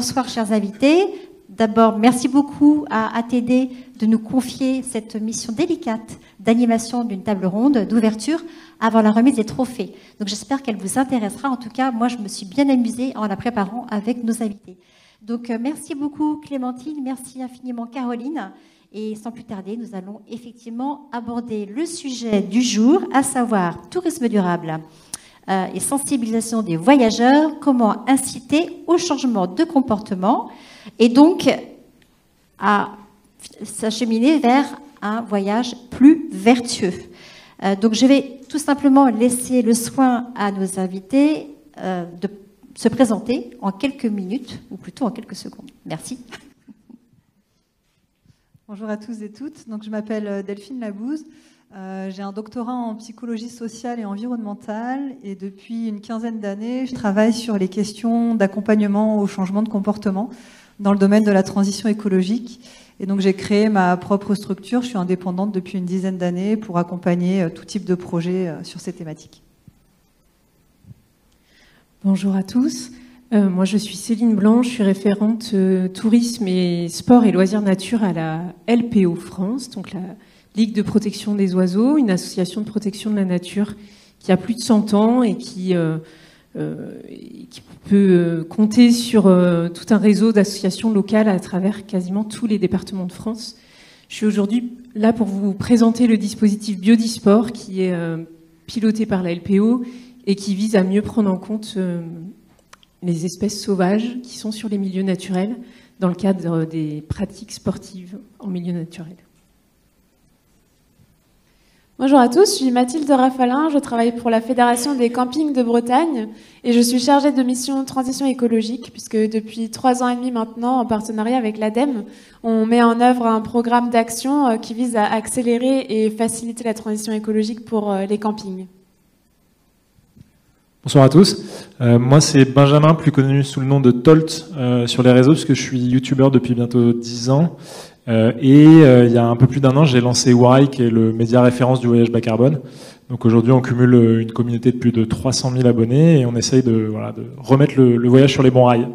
bonsoir chers invités. D'abord, merci beaucoup à ATD de nous confier cette mission délicate d'animation d'une table ronde, d'ouverture, avant la remise des trophées. Donc j'espère qu'elle vous intéressera. En tout cas, moi, je me suis bien amusée en la préparant avec nos invités. Donc merci beaucoup Clémentine, merci infiniment Caroline. Et sans plus tarder, nous allons effectivement aborder le sujet du jour, à savoir tourisme durable et sensibilisation des voyageurs, comment inciter au changement de comportement et donc à s'acheminer vers un voyage plus vertueux. Donc je vais tout simplement laisser le soin à nos invités de se présenter en quelques minutes, ou plutôt en quelques secondes. Merci. Bonjour à tous et toutes. Donc, je m'appelle Delphine Labouze. J'ai un doctorat en psychologie sociale et environnementale et depuis une quinzaine d'années, je travaille sur les questions d'accompagnement au changement de comportement dans le domaine de la transition écologique. Et donc, j'ai créé ma propre structure. Je suis indépendante depuis une dizaine d'années pour accompagner tout type de projet sur ces thématiques. Bonjour à tous. Moi, je suis Céline Blanc, je suis référente tourisme et sport et loisirs nature à la LPO France, donc la Ligue de protection des oiseaux, une association de protection de la nature qui a plus de 100 ans et qui peut compter sur tout un réseau d'associations locales à travers quasiment tous les départements de France. Je suis aujourd'hui là pour vous présenter le dispositif Biodisport qui est piloté par la LPO et qui vise à mieux prendre en compte les espèces sauvages qui sont sur les milieux naturels dans le cadre des pratiques sportives en milieu naturel. Bonjour à tous, je suis Mathilde Rafalin, je travaille pour la Fédération des campings de Bretagne et je suis chargée de mission transition écologique puisque depuis 3 ans et demi maintenant, en partenariat avec l'ADEME, on met en œuvre un programme d'action qui vise à accélérer et faciliter la transition écologique pour les campings. Bonsoir à tous. Moi, c'est Benjamin, plus connu sous le nom de Tolt sur les réseaux, puisque je suis youtubeur depuis bientôt 10 ans. Il y a un peu plus d'1 an, j'ai lancé Warail, qui est le média référence du voyage bas carbone. Donc aujourd'hui, on cumule une communauté de plus de 300 000 abonnés et on essaye de remettre le voyage sur les bons rails.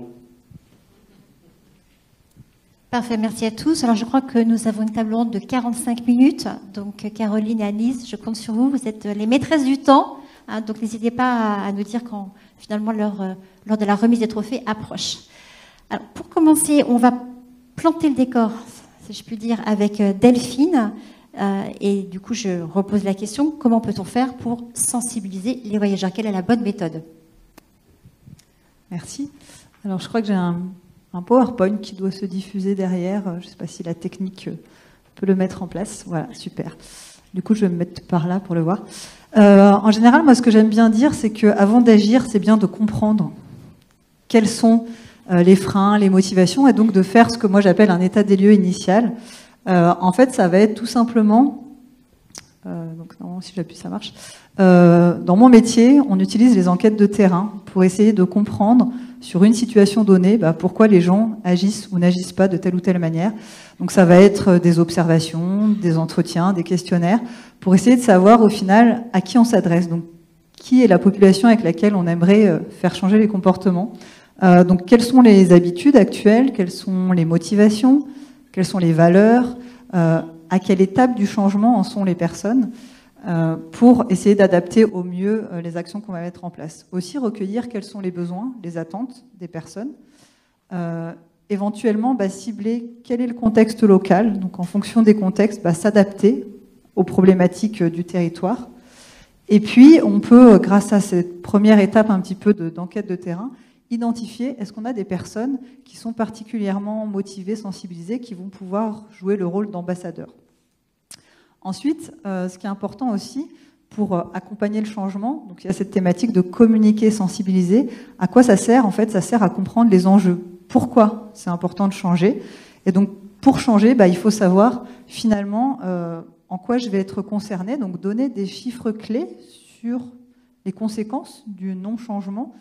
Parfait, merci à tous. Alors je crois que nous avons une table ronde de 45 minutes. Donc Caroline et Anise, je compte sur vous. Vous êtes les maîtresses du temps. Donc n'hésitez pas à nous dire quand finalement l'heure de la remise des trophées approche. Alors pour commencer, on va planter le décor, si je puis dire, avec Delphine. Et du coup, je repose la question, comment peut-on faire pour sensibiliser les voyageurs? Quelle est la bonne méthode? Merci. Alors je crois que j'ai un PowerPoint qui doit se diffuser derrière. Je ne sais pas si la technique peut le mettre en place. Voilà, super. Du coup, je vais me mettre par là pour le voir. En général, moi, ce que j'aime bien dire, c'est qu'avant d'agir, c'est bien de comprendre quels sont les freins, les motivations, et donc de faire ce que moi j'appelle un état des lieux initial. En fait, ça va être tout simplement, donc normalement, si j'appuie, ça marche. Dans mon métier, on utilise les enquêtes de terrain pour essayer de comprendre sur une situation donnée pourquoi les gens agissent ou n'agissent pas de telle ou telle manière. Donc ça va être des observations, des entretiens, des questionnaires, pour essayer de savoir au final à qui on s'adresse. Donc qui est la population avec laquelle on aimerait faire changer les comportements. Donc quelles sont les habitudes actuelles, quelles sont les motivations, quelles sont les valeurs, à quelle étape du changement en sont les personnes, pour essayer d'adapter au mieux les actions qu'on va mettre en place. Aussi recueillir quels sont les besoins, les attentes des personnes, éventuellement cibler quel est le contexte local, donc en fonction des contextes, s'adapter aux problématiques du territoire. Et puis on peut, grâce à cette première étape un petit peu d'enquête de terrain, identifier est-ce qu'on a des personnes qui sont particulièrement motivées, sensibilisées, qui vont pouvoir jouer le rôle d'ambassadeurs. Ensuite, ce qui est important aussi pour accompagner le changement, donc il y a cette thématique de communiquer, sensibiliser. À quoi ça sert? En fait, ça sert à comprendre les enjeux. Pourquoi c'est important de changer? Et donc, pour changer, il faut savoir finalement en quoi je vais être concerné, donc donner des chiffres clés sur les conséquences du non-changement,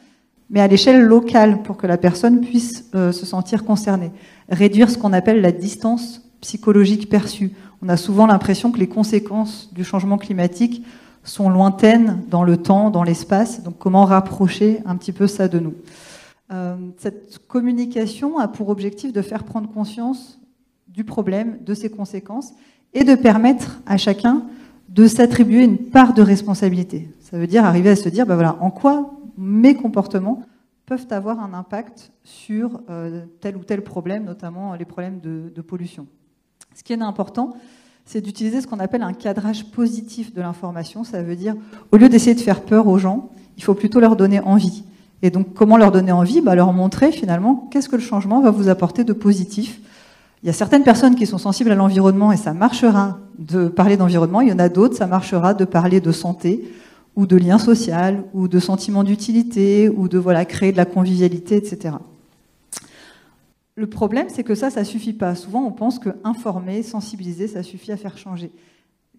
mais à l'échelle locale pour que la personne puisse se sentir concernée. Réduire ce qu'on appelle la distance psychologique perçue. On a souvent l'impression que les conséquences du changement climatique sont lointaines dans le temps, dans l'espace. Donc comment rapprocher un petit peu ça de nous? Cette communication a pour objectif de faire prendre conscience du problème, de ses conséquences, et de permettre à chacun de s'attribuer une part de responsabilité. Ça veut dire arriver à se dire, ben voilà, en quoi mes comportements peuvent avoir un impact sur tel ou tel problème, notamment les problèmes de pollution. Ce qui est important, c'est d'utiliser ce qu'on appelle un cadrage positif de l'information. Ça veut dire, au lieu d'essayer de faire peur aux gens, il faut plutôt leur donner envie. Et donc, comment leur donner envie ? Leur montrer finalement qu'est-ce que le changement va vous apporter de positif. Il y a certaines personnes qui sont sensibles à l'environnement et ça marchera de parler d'environnement. Il y en a d'autres, ça marchera de parler de santé ou de lien social ou de sentiment d'utilité ou de créer de la convivialité, etc. Le problème, c'est que ça suffit pas. Souvent, on pense que informer, sensibiliser, ça suffit à faire changer.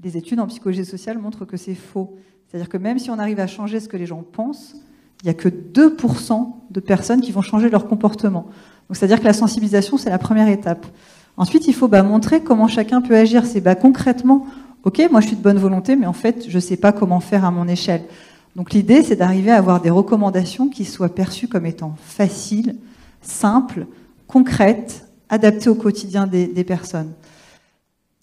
Les études en psychologie sociale montrent que c'est faux. C'est-à-dire que même si on arrive à changer ce que les gens pensent, il n'y a que 2% de personnes qui vont changer leur comportement. Donc, c'est-à-dire que la sensibilisation, c'est la première étape. Ensuite, il faut montrer comment chacun peut agir. C'est concrètement, ok, moi je suis de bonne volonté, mais en fait, je ne sais pas comment faire à mon échelle. Donc, l'idée, c'est d'arriver à avoir des recommandations qui soient perçues comme étant faciles, simples, concrètes, adaptées au quotidien des personnes.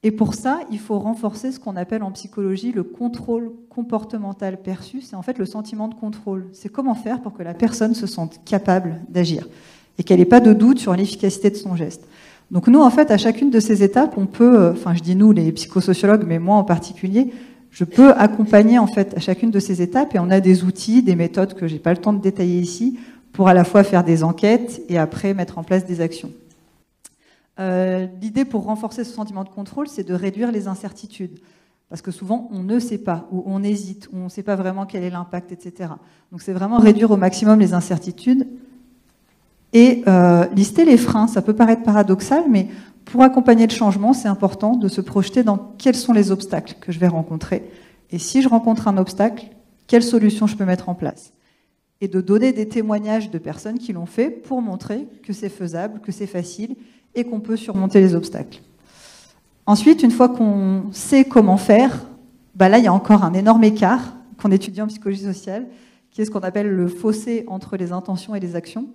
Et pour ça, il faut renforcer ce qu'on appelle en psychologie le contrôle comportemental perçu. C'est en fait le sentiment de contrôle. C'est comment faire pour que la personne se sente capable d'agir et qu'elle n'ait pas de doute sur l'efficacité de son geste. Donc nous, en fait, à chacune de ces étapes, on peut, je dis nous, les psychosociologues, mais moi en particulier, je peux accompagner en fait à chacune de ces étapes et on a des outils, des méthodes que j'ai pas le temps de détailler ici pour à la fois faire des enquêtes et après mettre en place des actions. L'idée pour renforcer ce sentiment de contrôle, c'est de réduire les incertitudes. Parce que souvent, on ne sait pas, ou on hésite, ou on ne sait pas vraiment quel est l'impact, etc. Donc c'est vraiment réduire au maximum les incertitudes et lister les freins. Ça peut paraître paradoxal, mais pour accompagner le changement, c'est important de se projeter dans quels sont les obstacles que je vais rencontrer. Et si je rencontre un obstacle, quelle solution je peux mettre en place ? Et de donner des témoignages de personnes qui l'ont fait pour montrer que c'est faisable, que c'est facile, et qu'on peut surmonter les obstacles. Ensuite, une fois qu'on sait comment faire, là, il y a encore un énorme écart qu'on étudie en psychologie sociale, qui est ce qu'on appelle le fossé entre les intentions et les actions.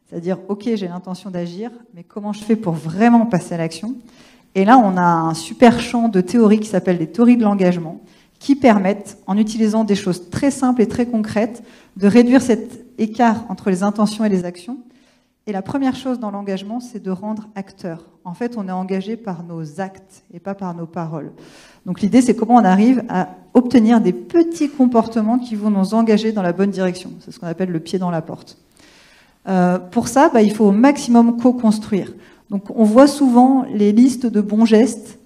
C'est-à-dire, ok, j'ai l'intention d'agir, mais comment je fais pour vraiment passer à l'action ? Et là, on a un super champ de théories qui s'appelle les théories de l'engagement, qui permettent, en utilisant des choses très simples et très concrètes, de réduire cet écart entre les intentions et les actions. Et la première chose dans l'engagement, c'est de rendre acteur. En fait, on est engagé par nos actes et pas par nos paroles. Donc l'idée, c'est comment on arrive à obtenir des petits comportements qui vont nous engager dans la bonne direction. C'est ce qu'on appelle le pied dans la porte. Pour ça, il faut au maximum co-construire. Donc on voit souvent les listes de bons gestes.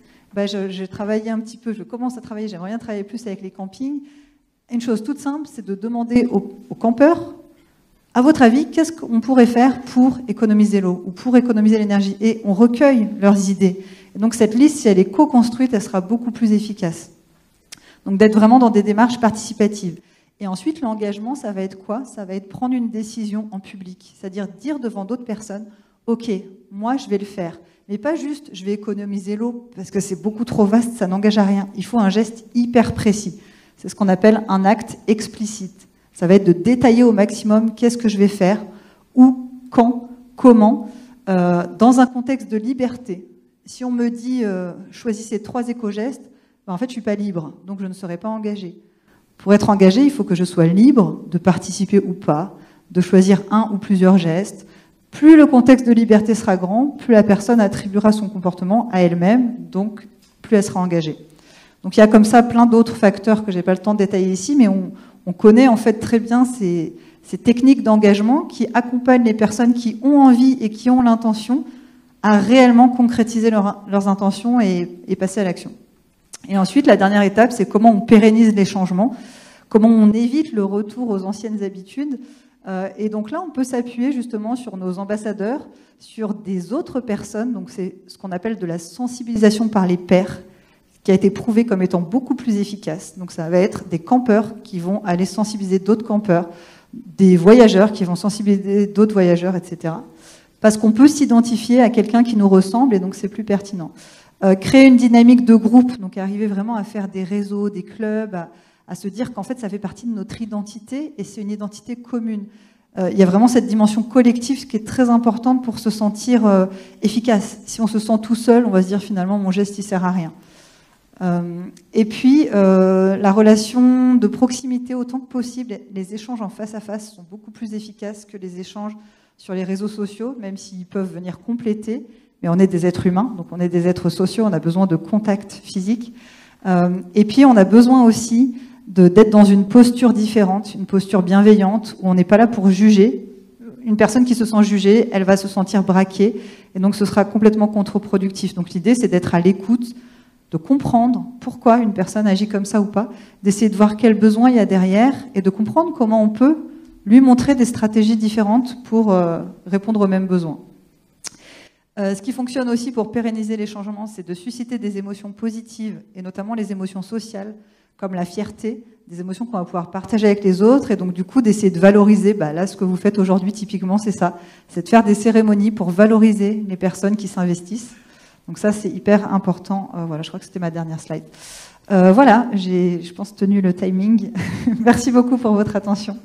J'ai travaillé un petit peu, je commence à travailler, j'aimerais bien travailler plus avec les campings. Une chose toute simple, c'est de demander aux campeurs, à votre avis, qu'est-ce qu'on pourrait faire pour économiser l'eau ou pour économiser l'énergie ? Et on recueille leurs idées. Et donc cette liste, si elle est co-construite, elle sera beaucoup plus efficace. Donc d'être vraiment dans des démarches participatives. Et ensuite, l'engagement, ça va être quoi ? Ça va être prendre une décision en public. C'est-à-dire dire devant d'autres personnes, ok, moi je vais le faire. Mais pas juste, je vais économiser l'eau, parce que c'est beaucoup trop vaste, ça n'engage à rien. Il faut un geste hyper précis. C'est ce qu'on appelle un acte explicite. Ça va être de détailler au maximum qu'est-ce que je vais faire, où, quand, comment, dans un contexte de liberté. Si on me dit choisissez 3 éco-gestes, en fait je suis pas libre, donc je ne serai pas engagée. Pour être engagée, il faut que je sois libre de participer ou pas, de choisir un ou plusieurs gestes. Plus le contexte de liberté sera grand, plus la personne attribuera son comportement à elle-même, donc plus elle sera engagée. Donc il y a comme ça plein d'autres facteurs que j'ai pas le temps de détailler ici, mais on connaît en fait très bien ces techniques d'engagement qui accompagnent les personnes qui ont envie et qui ont l'intention à réellement concrétiser leurs intentions et passer à l'action. Et ensuite, la dernière étape, c'est comment on pérennise les changements, comment on évite le retour aux anciennes habitudes. Et donc là, on peut s'appuyer justement sur nos ambassadeurs, sur des autres personnes. Donc c'est ce qu'on appelle de la sensibilisation par les pairs, qui a été prouvé comme étant beaucoup plus efficace. Donc ça va être des campeurs qui vont aller sensibiliser d'autres campeurs, des voyageurs qui vont sensibiliser d'autres voyageurs, etc. Parce qu'on peut s'identifier à quelqu'un qui nous ressemble et donc c'est plus pertinent. Créer une dynamique de groupe, donc arriver vraiment à faire des réseaux, des clubs, à se dire qu'en fait ça fait partie de notre identité et c'est une identité commune. il y a vraiment cette dimension collective qui est très importante pour se sentir efficace. Si on se sent tout seul, on va se dire finalement mon geste il sert à rien. Et puis la relation de proximité autant que possible, les échanges en face à face sont beaucoup plus efficaces que les échanges sur les réseaux sociaux, même s'ils peuvent venir compléter. Mais on est des êtres humains, donc on est des êtres sociaux, on a besoin de contact physique. Et puis on a besoin aussi d'être dans une posture différente, une posture bienveillante, où on n'est pas là pour juger. Une personne qui se sent jugée, elle va se sentir braquée, et donc ce sera complètement contre-productif. Donc l'idée, c'est d'être à l'écoute, de comprendre pourquoi une personne agit comme ça ou pas, d'essayer de voir quels besoins il y a derrière, et de comprendre comment on peut lui montrer des stratégies différentes pour répondre aux mêmes besoins. Ce qui fonctionne aussi pour pérenniser les changements, c'est de susciter des émotions positives, et notamment les émotions sociales, comme la fierté, des émotions qu'on va pouvoir partager avec les autres, et donc du coup d'essayer de valoriser, là ce que vous faites aujourd'hui typiquement c'est ça, c'est de faire des cérémonies pour valoriser les personnes qui s'investissent. Donc ça c'est hyper important, voilà, je crois que c'était ma dernière slide. Voilà, j'ai je pense tenu le timing. Merci beaucoup pour votre attention.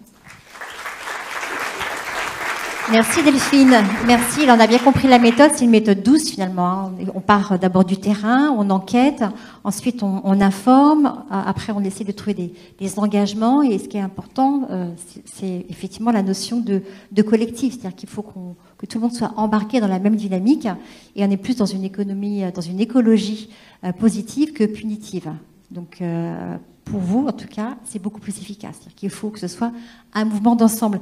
Merci Delphine, merci. On a bien compris la méthode, c'est une méthode douce finalement. On part d'abord du terrain, on enquête, ensuite on informe, après on essaie de trouver des engagements, et ce qui est important, c'est effectivement la notion de collectif, c'est-à-dire qu'il faut que tout le monde soit embarqué dans la même dynamique, et on est plus dans une économie, dans une écologie positive que punitive. Donc pour vous en tout cas, c'est beaucoup plus efficace, c'est-à-dire qu'il faut que ce soit un mouvement d'ensemble.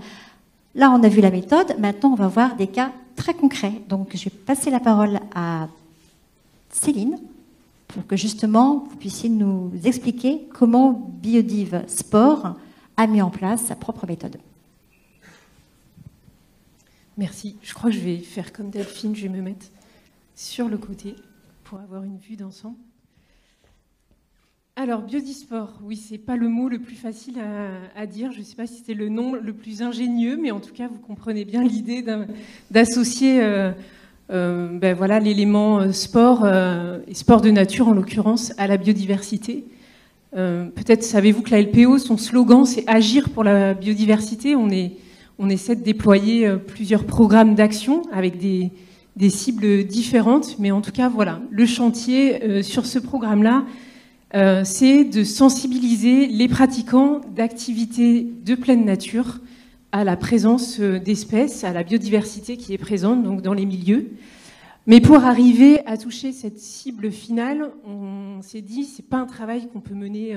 Là, on a vu la méthode. Maintenant, on va voir des cas très concrets. Donc, je vais passer la parole à Céline pour que justement, vous puissiez nous expliquer comment Biodiv Sport a mis en place sa propre méthode. Merci. Je crois que je vais faire comme Delphine. Je vais me mettre sur le côté pour avoir une vue d'ensemble. Alors, Biodisport, oui, c'est pas le mot le plus facile à dire. Je ne sais pas si c'est le nom le plus ingénieux, mais en tout cas, vous comprenez bien l'idée d'associer voilà, l'élément sport, et sport de nature en l'occurrence, à la biodiversité. Peut-être savez-vous que la LPO, son slogan, c'est agir pour la biodiversité. On essaie de déployer plusieurs programmes d'action avec des cibles différentes, mais en tout cas, voilà, le chantier sur ce programme-là, c'est de sensibiliser les pratiquants d'activités de pleine nature à la présence d'espèces, à la biodiversité qui est présente donc dans les milieux. Mais pour arriver à toucher cette cible finale, on s'est dit c'est pas un travail qu'on peut mener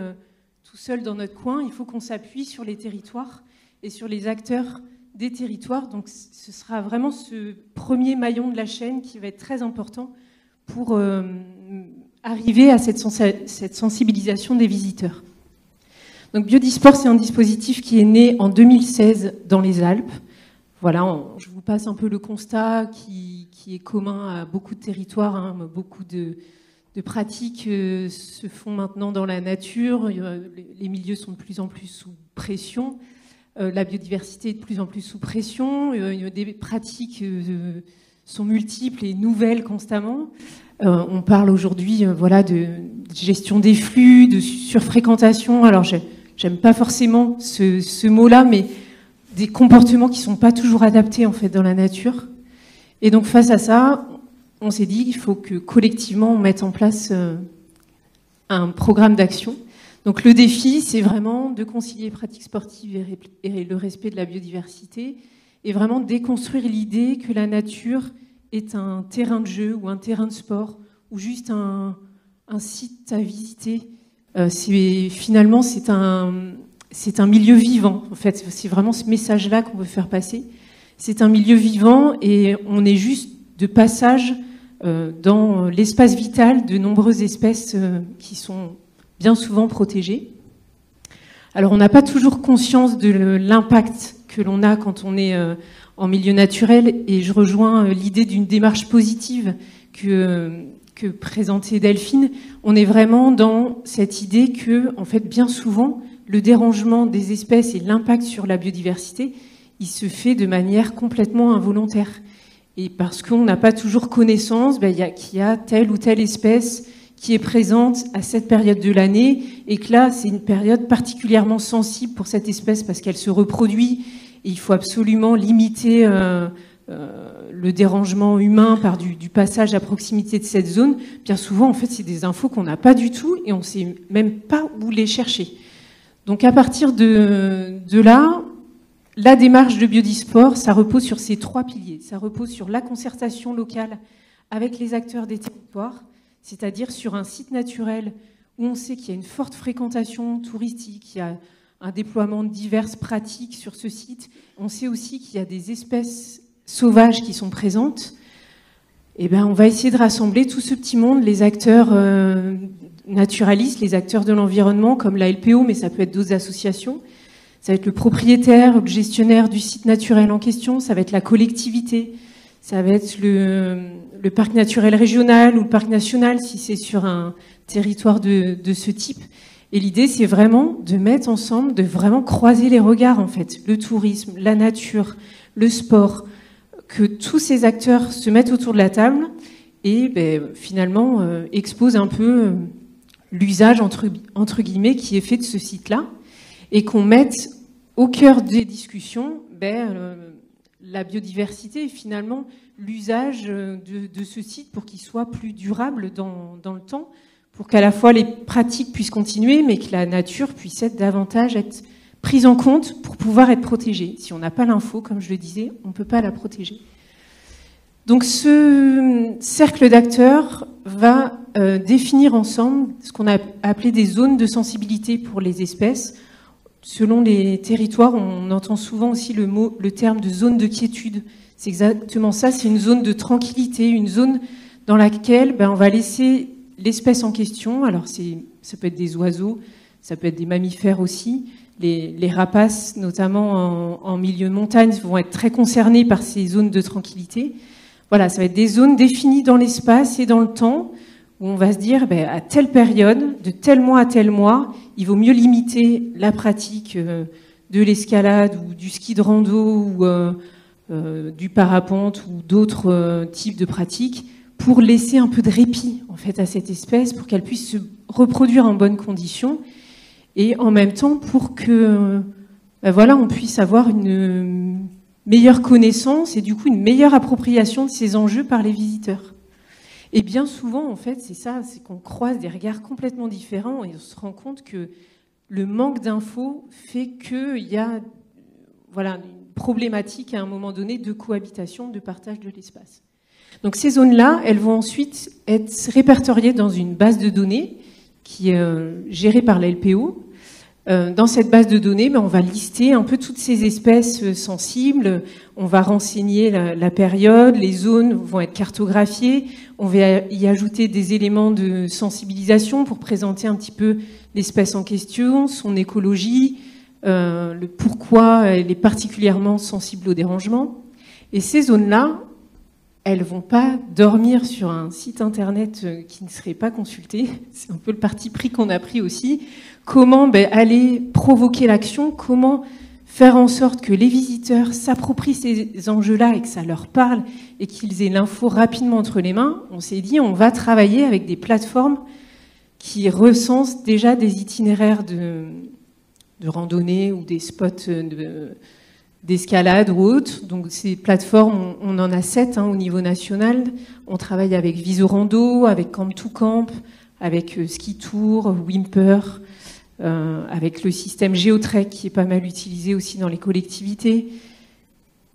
tout seul dans notre coin. Il faut qu'on s'appuie sur les territoires et sur les acteurs des territoires. Donc ce sera vraiment ce premier maillon de la chaîne qui va être très important pour arriver à cette sensibilisation des visiteurs. Donc Biodisport, c'est un dispositif qui est né en 2016 dans les Alpes. Voilà, je vous passe un peu le constat qui est commun à beaucoup de territoires, hein. Beaucoup de pratiques se font maintenant dans la nature, les milieux sont de plus en plus sous pression, la biodiversité est de plus en plus sous pression, des pratiques sont multiples et nouvelles constamment. On parle aujourd'hui voilà, de gestion des flux, de surfréquentation. Alors, j'aime pas forcément ce mot-là, mais des comportements qui sont pas toujours adaptés en fait dans la nature. Et donc, face à ça, on s'est dit qu'il faut que collectivement on mette en place un programme d'action. Donc, le défi, c'est vraiment de concilier pratiques sportives et le respect de la biodiversité, et vraiment déconstruire l'idée que la nature est un terrain de jeu ou un terrain de sport ou juste un site à visiter. Finalement, c'est un milieu vivant. En fait, c'est vraiment ce message-là qu'on veut faire passer. C'est un milieu vivant et on est juste de passage dans l'espace vital de nombreuses espèces qui sont bien souvent protégées. Alors, on n'a pas toujours conscience de l'impact que l'on a quand on est en milieu naturel, et je rejoins l'idée d'une démarche positive que présentait Delphine. On est vraiment dans cette idée que, en fait, bien souvent, le dérangement des espèces et l'impact sur la biodiversité, il se fait de manière complètement involontaire. Et parce qu'on n'a pas toujours connaissance qu'il y a telle ou telle espèce qui est présente à cette période de l'année, et que là, c'est une période particulièrement sensible pour cette espèce parce qu'elle se reproduit et il faut absolument limiter le dérangement humain par du passage à proximité de cette zone, bien souvent, en fait, c'est des infos qu'on n'a pas du tout et on ne sait même pas où les chercher. Donc, à partir de là, la démarche de Biodisport, ça repose sur ces 3 piliers. Ça repose sur la concertation locale avec les acteurs des territoires, c'est-à-dire sur un site naturel où on sait qu'il y a une forte fréquentation touristique, il y a un déploiement de diverses pratiques sur ce site. On sait aussi qu'il y a des espèces sauvages qui sont présentes. Eh ben, on va essayer de rassembler tout ce petit monde, les acteurs naturalistes, les acteurs de l'environnement, comme la LPO, mais ça peut être d'autres associations. Ça va être le propriétaire ou le gestionnaire du site naturel en question, ça va être la collectivité, ça va être le parc naturel régional ou le parc national, si c'est sur un territoire de ce type. Et l'idée, c'est vraiment de mettre ensemble, de vraiment croiser les regards, en fait. Le tourisme, la nature, le sport, que tous ces acteurs se mettent autour de la table et finalement exposent un peu l'usage, entre guillemets, qui est fait de ce site-là, et qu'on mette au cœur des discussions la biodiversité et finalement l'usage de ce site pour qu'il soit plus durable dans le temps, pour qu'à la fois les pratiques puissent continuer, mais que la nature puisse être prise en compte pour pouvoir être protégée. Si on n'a pas l'info, comme je le disais, on ne peut pas la protéger. Donc ce cercle d'acteurs va définir ensemble ce qu'on a appelé des zones de sensibilité pour les espèces. Selon les territoires, on entend souvent aussi le terme de zone de quiétude. C'est exactement ça, c'est une zone de tranquillité, une zone dans laquelle on va laisser l'espèce en question. Alors ça peut être des oiseaux, ça peut être des mammifères aussi. Les rapaces, notamment en milieu de montagne, vont être très concernés par ces zones de tranquillité. Voilà, ça va être des zones définies dans l'espace et dans le temps, où on va se dire, à telle période, de tel mois à tel mois, il vaut mieux limiter la pratique de l'escalade ou du ski de rando ou du parapente ou d'autres types de pratiques pour laisser un peu de répit en fait à cette espèce, pour qu'elle puisse se reproduire en bonnes conditions et en même temps pour que on puisse avoir une meilleure connaissance et du coup une meilleure appropriation de ces enjeux par les visiteurs. Et bien souvent, en fait, c'est ça, c'est qu'on croise des regards complètement différents et on se rend compte que le manque d'infos fait qu'il y a une problématique à un moment donné de cohabitation, de partage de l'espace. Donc ces zones-là, elles vont ensuite être répertoriées dans une base de données qui est gérée par la LPO. Dans cette base de données, on va lister un peu toutes ces espèces sensibles, on va renseigner la période, les zones vont être cartographiées, on va y ajouter des éléments de sensibilisation pour présenter un petit peu l'espèce en question, son écologie, le pourquoi elle est particulièrement sensible au dérangement. Et ces zones-là, elles vont pas dormir sur un site internet qui ne serait pas consulté. C'est un peu le parti pris qu'on a pris aussi. Comment aller provoquer l'action, comment faire en sorte que les visiteurs s'approprient ces enjeux-là et que ça leur parle et qu'ils aient l'info rapidement entre les mains. On s'est dit, on va travailler avec des plateformes qui recensent déjà des itinéraires de randonnée ou des spots d'escalade ou autres. Donc ces plateformes, on en a 7 au niveau national. On travaille avec Visorando, avec Camp to Camp, avec Ski Tour, Wimper, avec le système Geotrek qui est pas mal utilisé aussi dans les collectivités.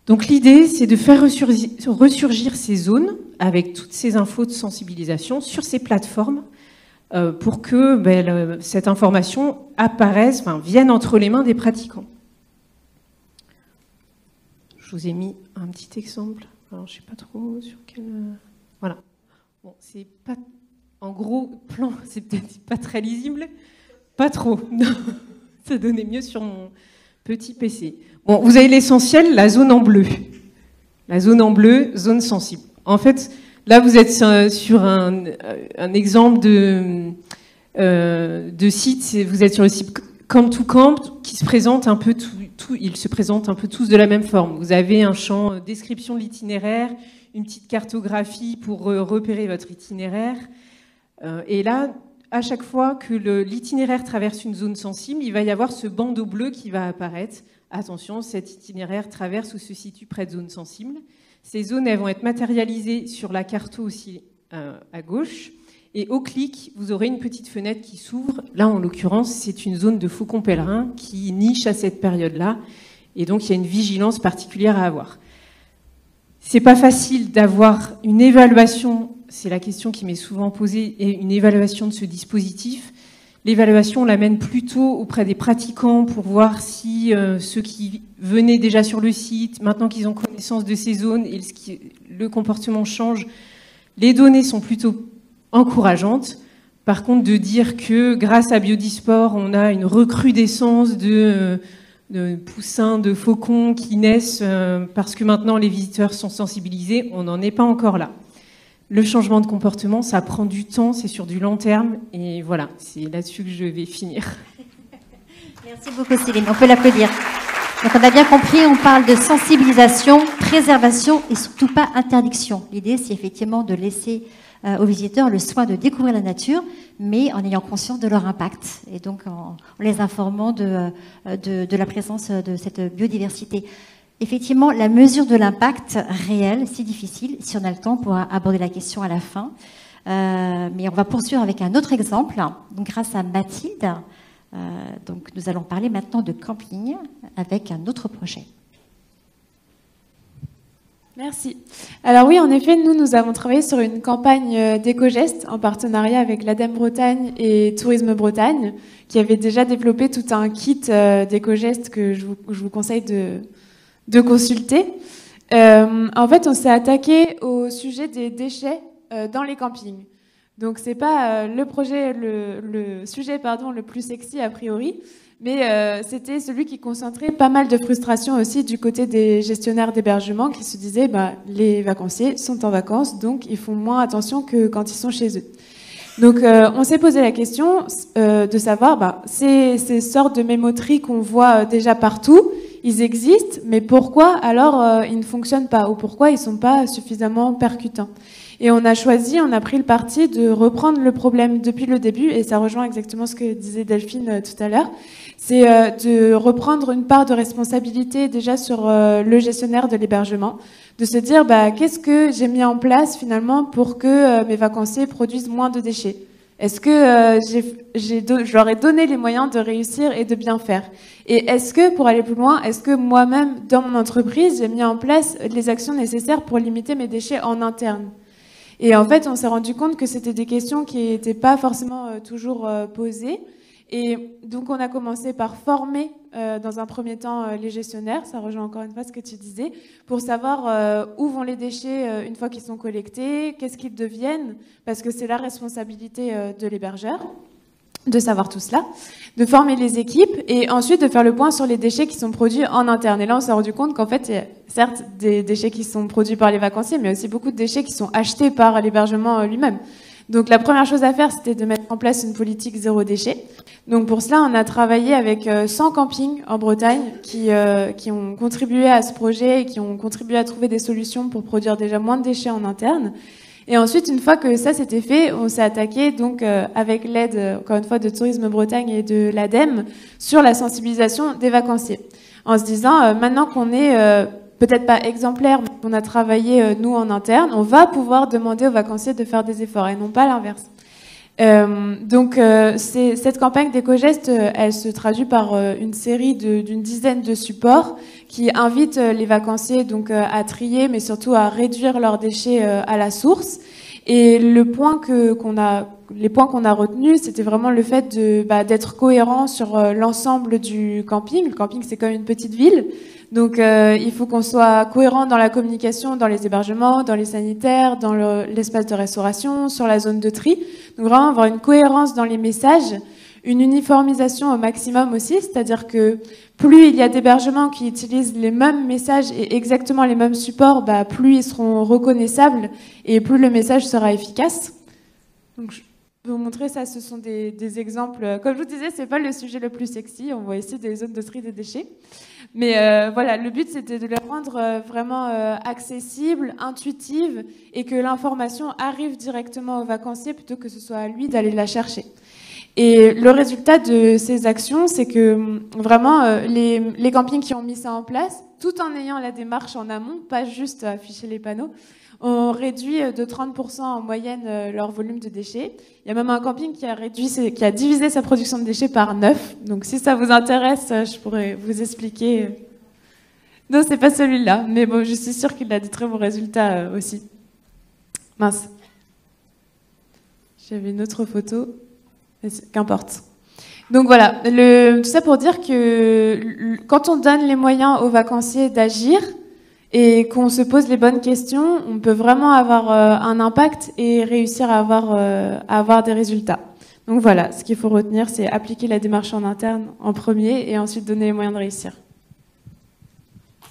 Donc l'idée, c'est de faire ressurgir ces zones avec toutes ces infos de sensibilisation sur ces plateformes pour que cette information apparaisse, vienne entre les mains des pratiquants. Je vous ai mis un petit exemple. Alors, je ne sais pas trop sur quel... Voilà. Bon, c'est pas... En gros plan, c'est peut-être pas très lisible. Pas trop. Ça donnait mieux sur mon petit PC. Bon, vous avez l'essentiel, la zone en bleu. La zone en bleu, zone sensible. En fait, là, vous êtes sur un exemple de site. Vous êtes sur le site Camp to Camp qui se présente un peu ils se présentent un peu tous de la même forme. Vous avez un champ description de l'itinéraire, une petite cartographie pour repérer votre itinéraire. Et là, à chaque fois que l'itinéraire traverse une zone sensible, il va y avoir ce bandeau bleu qui va apparaître. Attention, cet itinéraire traverse ou se situe près de zones sensibles. Ces zones, elles vont être matérialisées sur la carte aussi à gauche. Et au clic, vous aurez une petite fenêtre qui s'ouvre. Là, en l'occurrence, c'est une zone de faucon pèlerin qui niche à cette période-là. Et donc, il y a une vigilance particulière à avoir. C'est pas facile d'avoir une évaluation, c'est la question qui m'est souvent posée, et une évaluation de ce dispositif. L'évaluation, on l'amène plutôt auprès des pratiquants pour voir si ceux qui venaient déjà sur le site, maintenant qu'ils ont connaissance de ces zones et le comportement change, les données sont plutôt encourageantes. Par contre, de dire que grâce à Biodisport, on a une recrudescence de poussins, de faucons qui naissent parce que maintenant les visiteurs sont sensibilisés, on n'en est pas encore là. Le changement de comportement, ça prend du temps, c'est sur du long terme, et voilà, c'est là-dessus que je vais finir. Merci beaucoup Céline, on peut l'applaudir. Donc on a bien compris, on parle de sensibilisation, préservation et surtout pas interdiction. L'idée, c'est effectivement de laisser aux visiteurs le soin de découvrir la nature, mais en ayant conscience de leur impact, et donc en les informant de la présence de cette biodiversité. Effectivement, la mesure de l'impact réel, c'est difficile. Si on a le temps, on pourra aborder la question à la fin. Mais on va poursuivre avec un autre exemple, donc grâce à Mathilde. Donc nous allons parler maintenant de camping avec un autre projet. Merci. Alors oui, en effet, nous avons travaillé sur une campagne d'éco-gestes en partenariat avec l'ADEME Bretagne et Tourisme Bretagne, qui avait déjà développé tout un kit d'éco-gestes que je vous conseille de consulter. En fait, on s'est attaqué au sujet des déchets dans les campings. Donc c'est pas le sujet le plus sexy a priori, mais c'était celui qui concentrait pas mal de frustration aussi du côté des gestionnaires d'hébergement qui se disaient les vacanciers sont en vacances, donc ils font moins attention que quand ils sont chez eux. Donc on s'est posé la question de savoir ces sortes de mémoteries qu'on voit déjà partout, ils existent, mais pourquoi alors ils ne fonctionnent pas, ou pourquoi ils sont pas suffisamment percutants. Et on a pris le parti de reprendre le problème depuis le début, et ça rejoint exactement ce que disait Delphine tout à l'heure, c'est de reprendre une part de responsabilité déjà sur le gestionnaire de l'hébergement, de se dire qu'est-ce que j'ai mis en place finalement pour que mes vacanciers produisent moins de déchets. Est-ce que je leur ai donné les moyens de réussir et de bien faire? Et est-ce que, pour aller plus loin, est-ce que moi-même, dans mon entreprise, j'ai mis en place les actions nécessaires pour limiter mes déchets en interne? Et en fait, on s'est rendu compte que c'était des questions qui n'étaient pas forcément toujours posées. Et donc, on a commencé par former, dans un premier temps, les gestionnaires. Ça rejoint encore une fois ce que tu disais, pour savoir où vont les déchets une fois qu'ils sont collectés, qu'est-ce qu'ils deviennent, parce que c'est la responsabilité de l'hébergeur de savoir tout cela, de former les équipes et ensuite de faire le point sur les déchets qui sont produits en interne. Et là, on s'est rendu compte qu'en fait, il y a certes des déchets qui sont produits par les vacanciers, mais aussi beaucoup de déchets qui sont achetés par l'hébergement lui-même. Donc la première chose à faire, c'était de mettre en place une politique zéro déchet. Donc pour cela, on a travaillé avec 100 campings en Bretagne qui ont contribué à ce projet et qui ont contribué à trouver des solutions pour produire déjà moins de déchets en interne. Et ensuite, une fois que ça s'était fait, on s'est attaqué donc avec l'aide, encore une fois, de Tourisme Bretagne et de l'ADEME sur la sensibilisation des vacanciers. En se disant, maintenant qu'on est peut-être pas exemplaire, mais qu'on a travaillé nous en interne, on va pouvoir demander aux vacanciers de faire des efforts et non pas l'inverse. Donc cette campagne d'éco-gestes, elle se traduit par une série d'une dizaine de supports qui invitent les vacanciers donc à trier, mais surtout à réduire leurs déchets à la source. Et les points qu'on a retenus, c'était vraiment le fait d'être cohérent sur l'ensemble du camping. Le camping, c'est comme une petite ville. Donc, il faut qu'on soit cohérent dans la communication, dans les hébergements, dans les sanitaires, dans l'espace de restauration, sur la zone de tri. Donc, vraiment avoir une cohérence dans les messages, une uniformisation au maximum aussi, c'est-à-dire que plus il y a d'hébergements qui utilisent les mêmes messages et exactement les mêmes supports, plus ils seront reconnaissables et plus le message sera efficace. Donc, je peux vous montrer ça, ce sont des exemples. Comme je vous disais, c'est pas le sujet le plus sexy. On voit ici des zones de tri des déchets. Mais voilà, le but, c'était de les rendre vraiment accessibles, intuitives, et que l'information arrive directement au vacancier plutôt que ce soit à lui d'aller la chercher. Et le résultat de ces actions, c'est que vraiment, les campings qui ont mis ça en place, tout en ayant la démarche en amont, pas juste afficher les panneaux, ont réduit de 30% en moyenne leur volume de déchets. Il y a même un camping qui a divisé sa production de déchets par 9. Donc si ça vous intéresse, je pourrais vous expliquer. Non, c'est pas celui-là, mais bon, je suis sûre qu'il a de très bons résultats aussi. Mince. J'avais une autre photo. Qu'importe. Donc voilà, tout ça pour dire que quand on donne les moyens aux vacanciers d'agir et qu'on se pose les bonnes questions, on peut vraiment avoir un impact et réussir à avoir des résultats. Donc voilà, ce qu'il faut retenir, c'est appliquer la démarche en interne en premier et ensuite donner les moyens de réussir.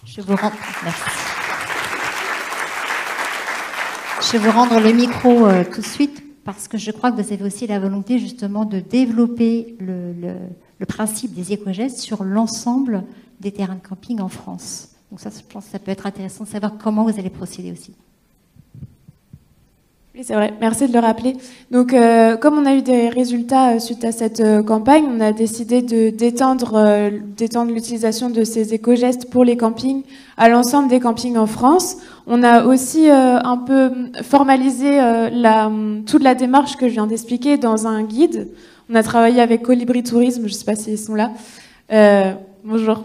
Je vous rends... Merci. Je vais vous rendre le micro tout de suite, parce que je crois que vous avez aussi la volonté justement de développer le principe des éco-gestes sur l'ensemble des terrains de camping en France. Donc ça, je pense que ça peut être intéressant de savoir comment vous allez procéder aussi. Oui, c'est vrai. Merci de le rappeler. Donc, comme on a eu des résultats suite à cette campagne, on a décidé d'étendre l'utilisation de ces éco-gestes pour les campings à l'ensemble des campings en France. On a aussi un peu formalisé toute la démarche que je viens d'expliquer dans un guide. On a travaillé avec Colibri Tourisme, je ne sais pas s'ils sont là. Bonjour.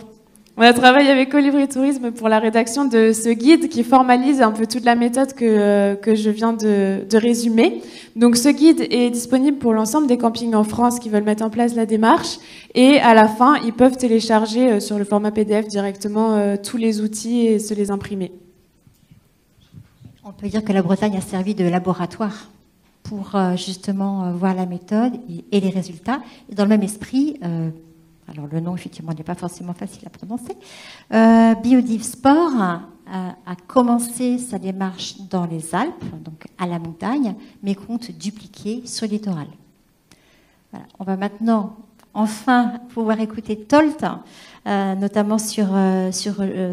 On a travaillé avec Colibri Tourisme pour la rédaction de ce guide qui formalise un peu toute la méthode que je viens de résumer. Donc ce guide est disponible pour l'ensemble des campings en France qui veulent mettre en place la démarche. Et à la fin, ils peuvent télécharger sur le format PDF directement tous les outils et se les imprimer. On peut dire que la Bretagne a servi de laboratoire pour justement voir la méthode et les résultats. Et dans le même esprit... alors le nom effectivement n'est pas forcément facile à prononcer. Biodiv Sport a commencé sa démarche dans les Alpes, donc à la montagne, mais compte dupliquer sur le littoral. Voilà. On va maintenant enfin pouvoir écouter Tolt, notamment sur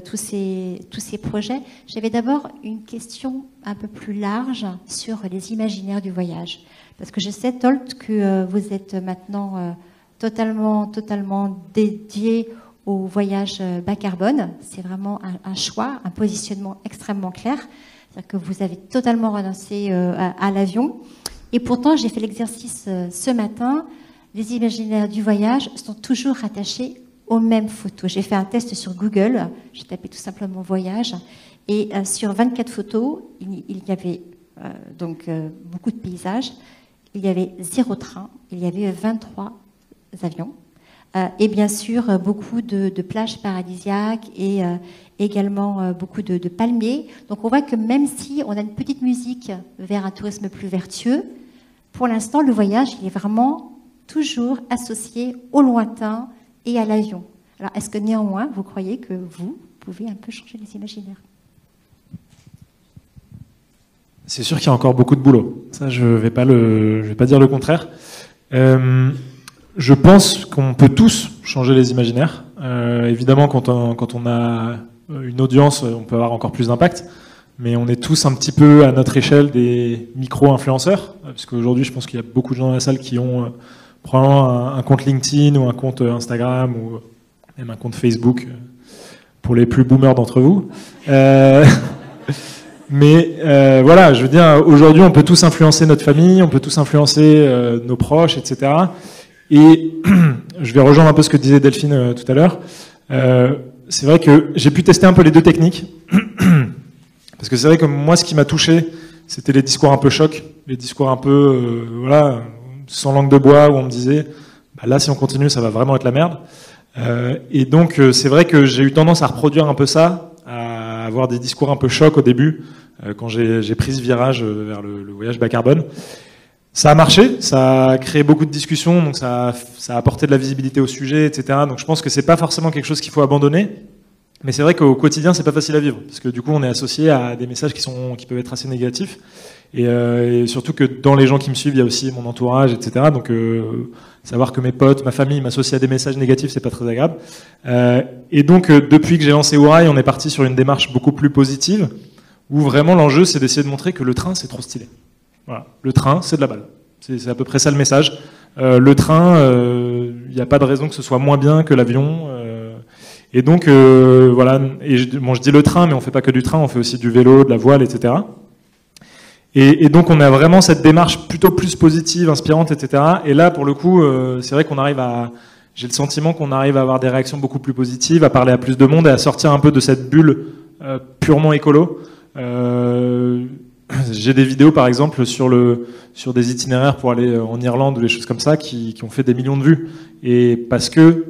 tous ces projets. J'avais d'abord une question un peu plus large sur les imaginaires du voyage, parce que je sais Tolt que vous êtes maintenant totalement dédié au voyage bas carbone. C'est vraiment un choix, un positionnement extrêmement clair. C'est-à-dire que vous avez totalement renoncé à l'avion. Et pourtant, j'ai fait l'exercice ce matin. Les imaginaires du voyage sont toujours rattachés aux mêmes photos. J'ai fait un test sur Google. J'ai tapé tout simplement voyage. Et sur 24 photos, il y avait beaucoup de paysages. Il y avait 0 train. Il y avait 23 avions, et bien sûr beaucoup de plages paradisiaques et également beaucoup de palmiers. Donc on voit que même si on a une petite musique vers un tourisme plus vertueux, pour l'instant le voyage il est vraiment toujours associé au lointain et à l'avion. Alors est-ce que néanmoins vous croyez que vous pouvez un peu changer les imaginaires ? C'est sûr qu'il y a encore beaucoup de boulot. Ça, je vais pas dire le contraire. Je pense qu'on peut tous changer les imaginaires. Évidemment, quand on a une audience, on peut avoir encore plus d'impact. Mais on est tous un petit peu à notre échelle des micro-influenceurs. Parce qu'aujourd'hui, je pense qu'il y a beaucoup de gens dans la salle qui ont probablement un compte LinkedIn ou un compte Instagram ou même un compte Facebook pour les plus boomers d'entre vous. Mais voilà, je veux dire, aujourd'hui, on peut tous influencer notre famille, on peut tous influencer nos proches, etc. Et je vais rejoindre un peu ce que disait Delphine tout à l'heure. C'est vrai que j'ai pu tester un peu les deux techniques. Parce que c'est vrai que moi, ce qui m'a touché, c'était les discours un peu choc, les discours un peu, sans langue de bois, où on me disait, bah là, si on continue, ça va vraiment être la merde. Et donc, c'est vrai que j'ai eu tendance à reproduire un peu ça, à avoir des discours un peu choc au début, quand j'ai pris ce virage vers le voyage bas carbone. Ça a marché, ça a créé beaucoup de discussions, donc ça a apporté de la visibilité au sujet, etc. Donc je pense que c'est pas forcément quelque chose qu'il faut abandonner, mais c'est vrai qu'au quotidien c'est pas facile à vivre, parce que du coup on est associé à des messages qui peuvent être assez négatifs, et surtout que dans les gens qui me suivent il y a aussi mon entourage, etc. Donc savoir que mes potes, ma famille m'associent à des messages négatifs, c'est pas très agréable. Et donc depuis que j'ai lancé Wurail, on est parti sur une démarche beaucoup plus positive, où vraiment l'enjeu c'est d'essayer de montrer que le train c'est trop stylé. Voilà. Le train, c'est de la balle. C'est à peu près ça le message. Le train, il n'y a pas de raison que ce soit moins bien que l'avion. Et donc, voilà. Et je dis le train, mais on fait pas que du train, on fait aussi du vélo, de la voile, etc. Et donc, on a vraiment cette démarche plutôt plus positive, inspirante, etc. Et là, pour le coup, c'est vrai qu'on arrive j'ai le sentiment qu'on arrive à avoir des réactions beaucoup plus positives, à parler à plus de monde et à sortir un peu de cette bulle purement écolo. J'ai des vidéos, par exemple, sur des itinéraires pour aller en Irlande ou des choses comme ça qui ont fait des millions de vues. Et parce que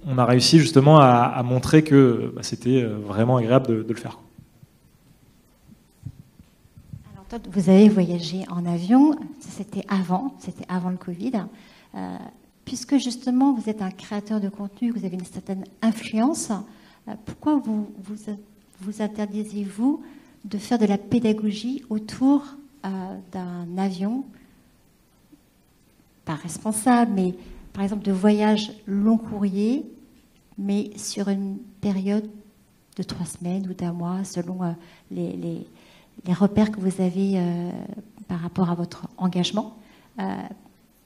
on a réussi justement à montrer que c'était vraiment agréable de le faire. Alors, toi, vous avez voyagé en avion, c'était avant le Covid. Puisque justement vous êtes un créateur de contenu, vous avez une certaine influence, pourquoi vous interdisez-vous de faire de la pédagogie autour d'un avion, pas responsable, mais par exemple de voyage long courrier, mais sur une période de 3 semaines ou d'1 mois, selon les repères que vous avez par rapport à votre engagement.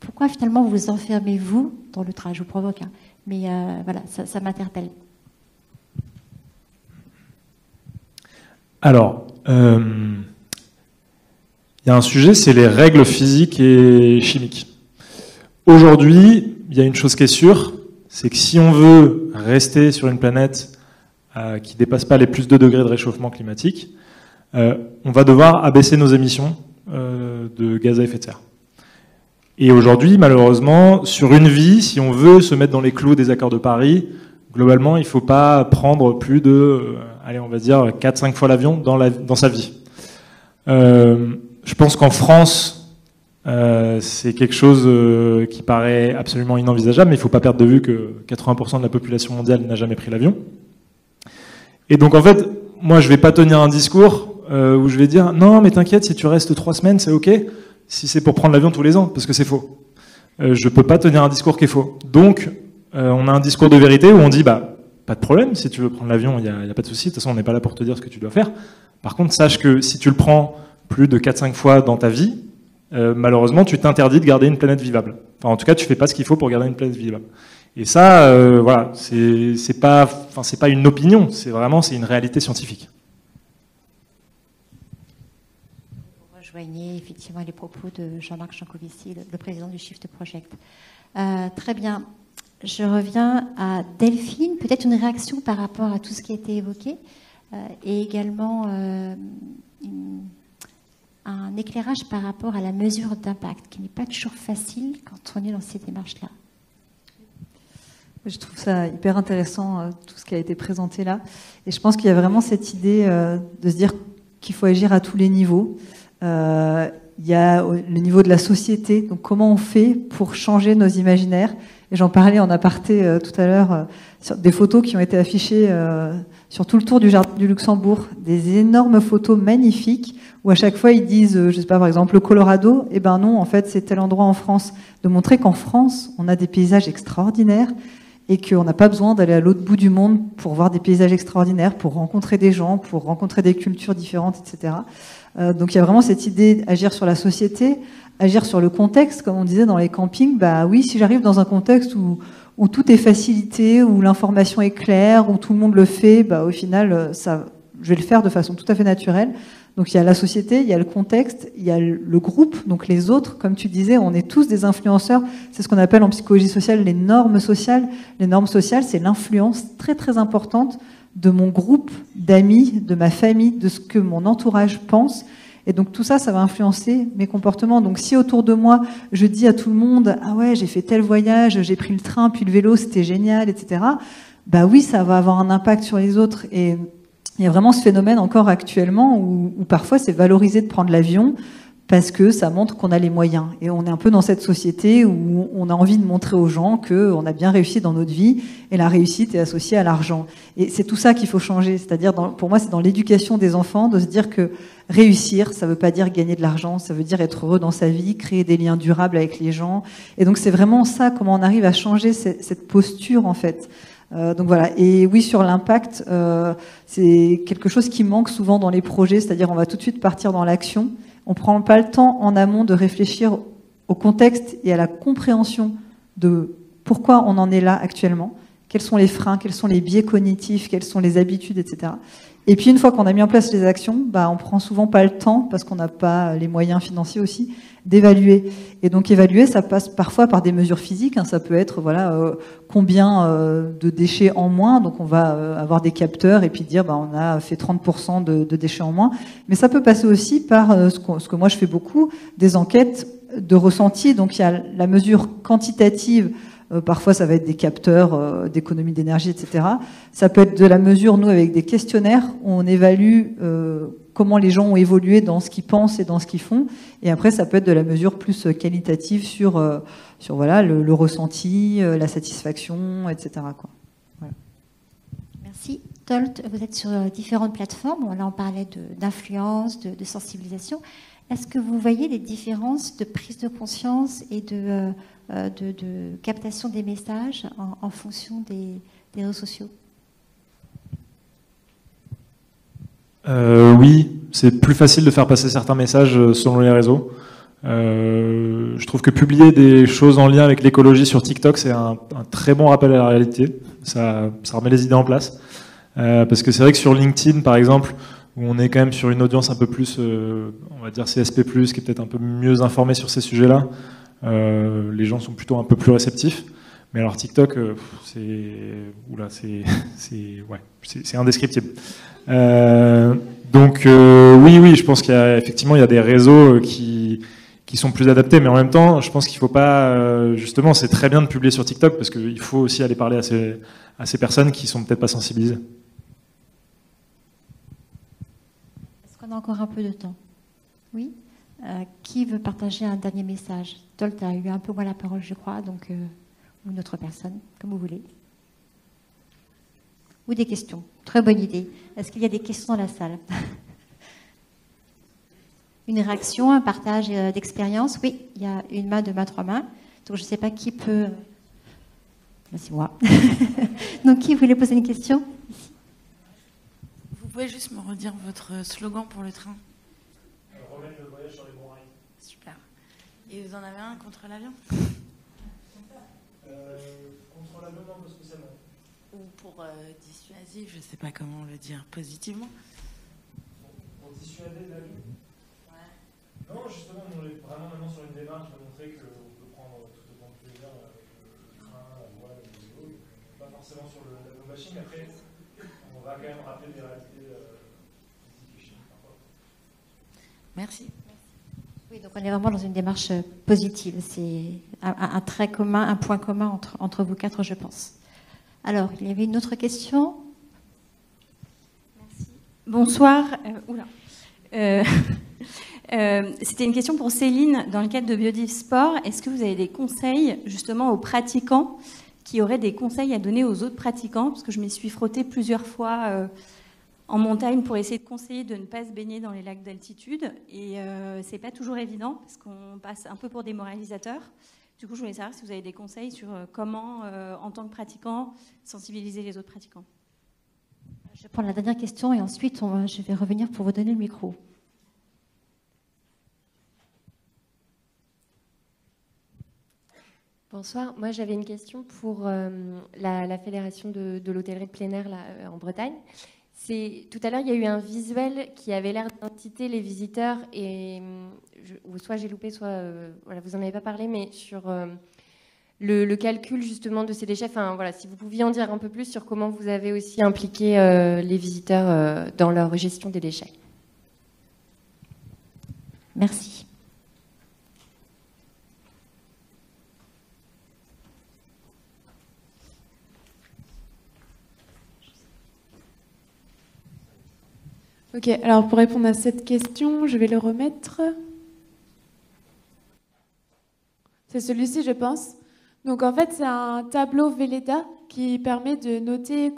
Pourquoi finalement vous enfermez-vous dans le train? Je vous provoque, hein. Mais voilà, ça m'interpelle. Alors, il y a un sujet, c'est les règles physiques et chimiques. Aujourd'hui, il y a une chose qui est sûre, c'est que si on veut rester sur une planète qui ne dépasse pas les plus 2 degrés de réchauffement climatique, on va devoir abaisser nos émissions de gaz à effet de serre. Et aujourd'hui, malheureusement, sur une vie, si on veut se mettre dans les clous des accords de Paris, globalement, il ne faut pas prendre plus de, on va dire, 4-5 fois l'avion dans sa vie. Je pense qu'en France, c'est quelque chose qui paraît absolument inenvisageable, mais il ne faut pas perdre de vue que 80% de la population mondiale n'a jamais pris l'avion. Et donc, en fait, moi, je ne vais pas tenir un discours où je vais dire « Non, mais t'inquiète, si tu restes 3 semaines, c'est OK ». Si c'est pour prendre l'avion tous les ans, parce que c'est faux. Je peux pas tenir un discours qui est faux. Donc, on a un discours de vérité où on dit, pas de problème, si tu veux prendre l'avion, il y a pas de souci. De toute façon, on n'est pas là pour te dire ce que tu dois faire. Par contre, sache que si tu le prends plus de 4-5 fois dans ta vie, malheureusement, tu t'interdis de garder une planète vivable. Enfin, en tout cas, tu fais pas ce qu'il faut pour garder une planète vivable. Et ça, voilà, c'est pas une opinion, c'est une réalité scientifique. Rejoignez effectivement les propos de Jean-Marc Jancovici, le président du Shift Project. Très bien. Je reviens à Delphine. Peut-être une réaction par rapport à tout ce qui a été évoqué et également un éclairage par rapport à la mesure d'impact, qui n'est pas toujours facile quand on est dans ces démarches-là. Je trouve ça hyper intéressant, tout ce qui a été présenté là. Et je pense qu'il y a vraiment cette idée de se dire qu'il faut agir à tous les niveaux. Il y a le niveau de la société, donc comment on fait pour changer nos imaginaires. Et j'en parlais en aparté tout à l'heure sur des photos qui ont été affichées sur tout le tour du jardin du Luxembourg, des énormes photos magnifiques où à chaque fois ils disent, je sais pas, par exemple le Colorado, et ben non, en fait c'est tel endroit en France. De montrer qu'en France on a des paysages extraordinaires et qu'on n'a pas besoin d'aller à l'autre bout du monde pour voir des paysages extraordinaires, pour rencontrer des gens, pour rencontrer des cultures différentes, etc. Donc il y a vraiment cette idée d'agir sur la société, agir sur le contexte, comme on disait dans les campings. Bah oui, si j'arrive dans un contexte où tout est facilité, où l'information est claire, où tout le monde le fait, bah au final, je vais le faire de façon tout à fait naturelle. Donc il y a la société, il y a le contexte, il y a le groupe, donc les autres. Comme tu disais, on est tous des influenceurs. C'est ce qu'on appelle en psychologie sociale les normes sociales. Les normes sociales, c'est l'influence très très importante de mon groupe d'amis, de ma famille, de ce que mon entourage pense. Et donc tout ça, ça va influencer mes comportements. Donc si autour de moi, je dis à tout le monde « Ah ouais, j'ai fait tel voyage, j'ai pris le train, puis le vélo, c'était génial, etc. » Bah oui, ça va avoir un impact sur les autres. Et il y a vraiment ce phénomène encore actuellement où parfois c'est valorisé de prendre l'avion parce que ça montre qu'on a les moyens. Et on est un peu dans cette société où on a envie de montrer aux gens qu'on a bien réussi dans notre vie et la réussite est associée à l'argent. Et c'est tout ça qu'il faut changer. C'est-à-dire, pour moi, c'est dans l'éducation des enfants de se dire que réussir, ça veut pas dire gagner de l'argent, ça veut dire être heureux dans sa vie, créer des liens durables avec les gens. Et donc c'est vraiment ça, comment on arrive à changer cette posture en fait. Donc voilà. Et oui, sur l'impact, c'est quelque chose qui manque souvent dans les projets, c'est-à-dire on va tout de suite partir dans l'action. On prend pas le temps en amont de réfléchir au contexte et à la compréhension de pourquoi on en est là actuellement, quels sont les freins, quels sont les biais cognitifs, quelles sont les habitudes, etc. Et puis une fois qu'on a mis en place les actions, on prend souvent pas le temps, parce qu'on n'a pas les moyens financiers aussi, d'évaluer. Et donc évaluer, ça passe parfois par des mesures physiques. Ça peut être combien de déchets en moins. Donc on va avoir des capteurs et puis dire on a fait 30% de déchets en moins. Mais ça peut passer aussi par ce que moi je fais beaucoup, des enquêtes de ressenti. Donc il y a la mesure quantitative. Parfois, ça va être des capteurs d'économie d'énergie, etc. Ça peut être de la mesure, nous, avec des questionnaires, où on évalue comment les gens ont évolué dans ce qu'ils pensent et dans ce qu'ils font. Et après, ça peut être de la mesure plus qualitative sur voilà, le ressenti, la satisfaction, etc. quoi. Voilà. Merci. Tolt, vous êtes sur différentes plateformes. Là, on parlait d'influence, de sensibilisation. Est-ce que vous voyez des différences de prise de conscience et de captation des messages en fonction des réseaux sociaux? Oui, c'est plus facile de faire passer certains messages selon les réseaux. Je trouve que publier des choses en lien avec l'écologie sur TikTok, c'est un très bon rappel à la réalité. Ça remet les idées en place. Parce que c'est vrai que sur LinkedIn, par exemple, où on est quand même sur une audience un peu plus, on va dire CSP+, qui est peut-être un peu mieux informée sur ces sujets-là, les gens sont plutôt un peu plus réceptifs. Mais alors TikTok, c'est indescriptible. Donc oui, je pense qu'effectivement il y a des réseaux qui sont plus adaptés, mais en même temps, je pense qu'il faut pas, justement, c'est très bien de publier sur TikTok parce qu'il faut aussi aller parler à ces personnes qui sont peut-être pas sensibilisées. Est-ce qu'on a encore un peu de temps? Oui. Qui veut partager un dernier message? Tolt a eu un peu moins la parole, je crois, donc ou une autre personne, comme vous voulez. Ou des questions. Très bonne idée. Est-ce qu'il y a des questions dans la salle? Une réaction, un partage d'expérience? Oui, il y a une main, deux mains, trois mains. Donc je ne sais pas qui peut... C'est moi. Donc qui voulait poser une question? Ici. Vous pouvez juste me redire votre slogan pour le train? Remettre le voyage sur les bons rails. Super. Et vous en avez un contre l'avion? Contre l'avion, non, pas spécialement. Ou pour dissuasif, je ne sais pas comment le dire positivement. Pour dissuader l'avion? Ouais. Non, justement, on est vraiment maintenant sur une démarche de montrer qu'on peut prendre tout autant de plaisir avec le train, la voile, le vélo. Pas forcément sur la machine, mais après, on va quand même rappeler des réalités physiques et chimiques parfois. Merci. Oui, donc on est vraiment dans une démarche positive. C'est un trait commun, un point commun entre vous quatre, je pense. Alors, il y avait une autre question. Merci. Bonsoir. C'était une question pour Céline. Dans le cadre de Biodisport, est-ce que vous avez des conseils justement aux pratiquants qui auraient des conseils à donner aux autres pratiquants? Parce que je m'y suis frottée plusieurs fois en montagne pour essayer de conseiller de ne pas se baigner dans les lacs d'altitude. Et c'est pas toujours évident parce qu'on passe un peu pour des moralisateurs. Du coup, je voulais savoir si vous avez des conseils sur comment, en tant que pratiquant, sensibiliser les autres pratiquants. Je vais prendre la dernière question et ensuite je vais revenir pour vous donner le micro. Bonsoir, moi j'avais une question pour la fédération de l'hôtellerie de plein air là, en Bretagne. Tout à l'heure, il y a eu un visuel qui avait l'air d'inciter les visiteurs, et soit j'ai loupé, soit voilà, vous n'en avez pas parlé, mais sur le calcul justement de ces déchets. Enfin, voilà, si vous pouviez en dire un peu plus sur comment vous avez aussi impliqué les visiteurs dans leur gestion des déchets. Merci. Ok, alors pour répondre à cette question, je vais le remettre. C'est celui-ci, je pense. Donc en fait, c'est un tableau Velleda qui permet de noter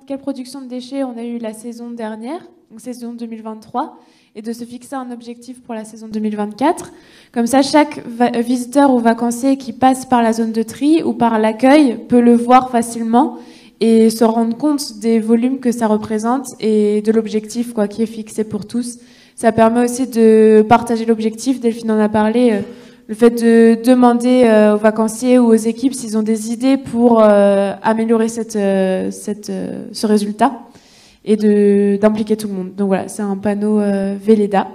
quelle production de déchets on a eu la saison dernière, donc saison 2023, et de se fixer un objectif pour la saison 2024. Comme ça, chaque visiteur ou vacancier qui passe par la zone de tri ou par l'accueil peut le voir facilement et se rendre compte des volumes que ça représente et de l'objectif qui est fixé pour tous. Ça permet aussi de partager l'objectif, Delphine en a parlé, le fait de demander aux vacanciers ou aux équipes s'ils ont des idées pour améliorer ce résultat et d'impliquer tout le monde. Donc voilà, c'est un panneau Velleda.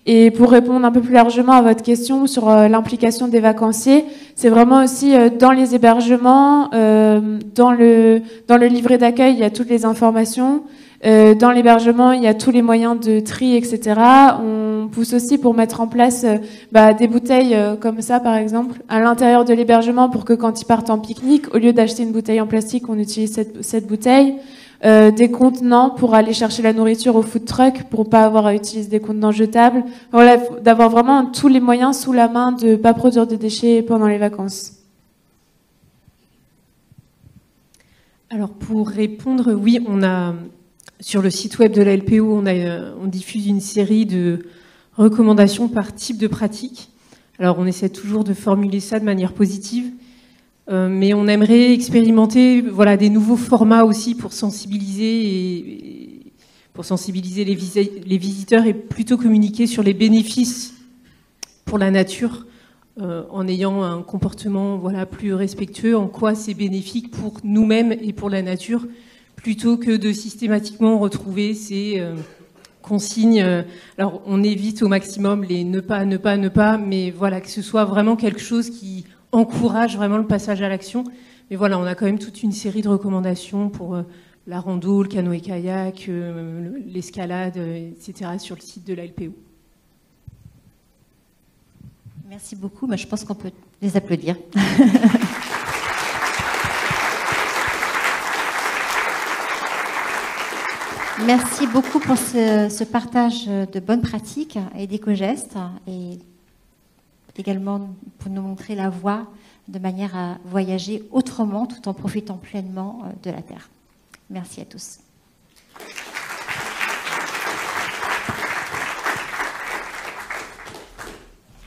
Et pour répondre un peu plus largement à votre question sur l'implication des vacanciers, c'est vraiment aussi dans les hébergements, dans le livret d'accueil, il y a toutes les informations. Dans l'hébergement, il y a tous les moyens de tri, etc. On pousse aussi pour mettre en place des bouteilles comme ça, par exemple, à l'intérieur de l'hébergement pour que quand ils partent en pique-nique, au lieu d'acheter une bouteille en plastique, on utilise cette bouteille. Des contenants pour aller chercher la nourriture au food truck pour pas avoir à utiliser des contenants jetables. Voilà, d'avoir vraiment tous les moyens sous la main de pas produire de déchets pendant les vacances. Alors pour répondre, oui, on a sur le site web de la LPO, on diffuse une série de recommandations par type de pratique. Alors on essaie toujours de formuler ça de manière positive. Mais on aimerait expérimenter des nouveaux formats aussi pour sensibiliser les visiteurs et plutôt communiquer sur les bénéfices pour la nature en ayant un comportement plus respectueux, en quoi c'est bénéfique pour nous-mêmes et pour la nature, plutôt que de systématiquement retrouver ces consignes. Alors on évite au maximum les ne pas, mais voilà, que ce soit vraiment quelque chose qui encourage vraiment le passage à l'action. Mais voilà, on a quand même toute une série de recommandations pour la rando, le canoë-kayak, l'escalade, etc. sur le site de la LPO. Merci beaucoup. Je pense qu'on peut les applaudir. Merci beaucoup pour ce partage de bonnes pratiques et d'éco-gestes et également pour nous montrer la voie de manière à voyager autrement tout en profitant pleinement de la Terre. Merci à tous.